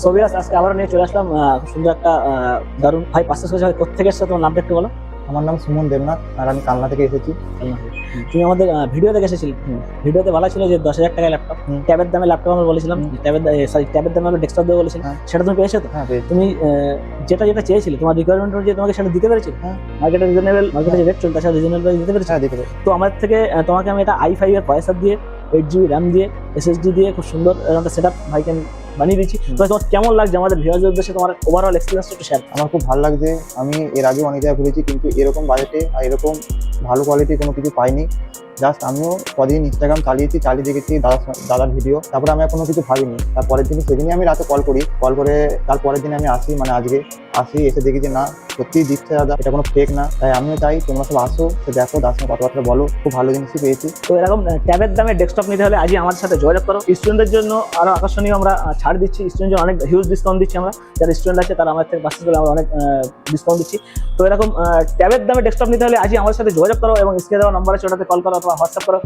সোভিয়াস আজকে আবার নিয়ে চলে আসলাম সুন্দর একটা দারুণ ভাই পাঁচটা সোজা কোথেকে এসছো তোমার নামটা একটু বলো। আমার নাম সুমন দেবনাথ আর আমি কালনা থেকে এসেছি। তুমি আমাদের ভিডিও দেখে এসেছিলে, ভিডিওতে বলা ছিল যে 10,000 টাকায় ল্যাপটপ, ট্যাবের দামে ল্যাপটপ আমরা বলেছিলাম, ট্যাবের দামে আমরা ডেস্কটপ দেবো বলেছিলাম, হ্যাঁ। সেটা তুমি পেয়েছো তো? হ্যাঁ পেয়েছি। তুমি যেটা যেটা চেয়েছিলে তোমার রিকোয়ারমেন্ট অনুযায়ী তোমাকে সেটা দিতে পেরেছি? হ্যাঁ। মার্কেটে রিজনেবল, মার্কেটে যে রেট চলছে তার সাথে রিজনেবল দিতে পেরেছি। হ্যাঁ দিতে পেরেছি। তো আমাদের থেকে তোমাকে আমি এটা i5 এর প্রসেসর দিয়ে 8GB র্যাম দিয়ে SSD দিয়ে খুব সুন্দর একটা সেটআপ ভাইকে আমি বানিয়ে দিচ্ছি। তো তোমার কেমন লাগছে আমাদের ভিউয়ারদের উদ্দেশ্যে তোমার ওভারঅল এক্সপেরিয়েন্সটা একটু শেয়ার? আমার খুব ভালো লাগছে। আমি এর আগে অনেক জায়গায় ঘুরেছি কিন্তু এরকম বাজেটে আর এরকম ভালো কোয়ালিটি কোনো কিছু পাইনি। জাস্ট আমিও কদিন ইনস্টাগ্রাম চালিয়ে দেখেছি দাদার ভিডিও, তারপরে আমি আর কোনো কিছু ভাবিনি। তারপরের দিন সেদিনই আমি রাতে কল করে তারপরের দিন আমি আসি, মানে আজকে আসি, এসে দেখি যে না সত্যিই দিচ্ছে দাদা, এটা কোনো ফেক না। তাই আমিও চাই তোমরা সব আসো, তো দেখো দাদার সঙ্গে কথাবার্তা বলো, খুব ভালো জিনিসই পেয়েছি। তো এরকম ট্যাবের দামে ডেস্কটপ নিতে হলে আজই আমাদের সাথে যোগাযোগ করো। স্টুডেন্টদের জন্য আরো আকর্ষণীয় আমরা ছাড় দিচ্ছি, স্টুডেন্টের জন্য অনেক হিউজ ডিসকাউন্ট দিচ্ছি আমরা। যারা স্টুডেন্ট আছে তারা আমাদের থেকে বাঁচতে গেলে আমরা অনেক ডিসকাউন্ট দিচ্ছি। তো এরকম ট্যাবের দামে ডেস্কটপ নিতে হলে আজই আমাদের সাথে যোগাযোগ করো এবং স্ক্রিনে দেওয়া নাম্বার আছে ওটাতে কল করো অথবা হোয়াটসঅ্যাপ করো।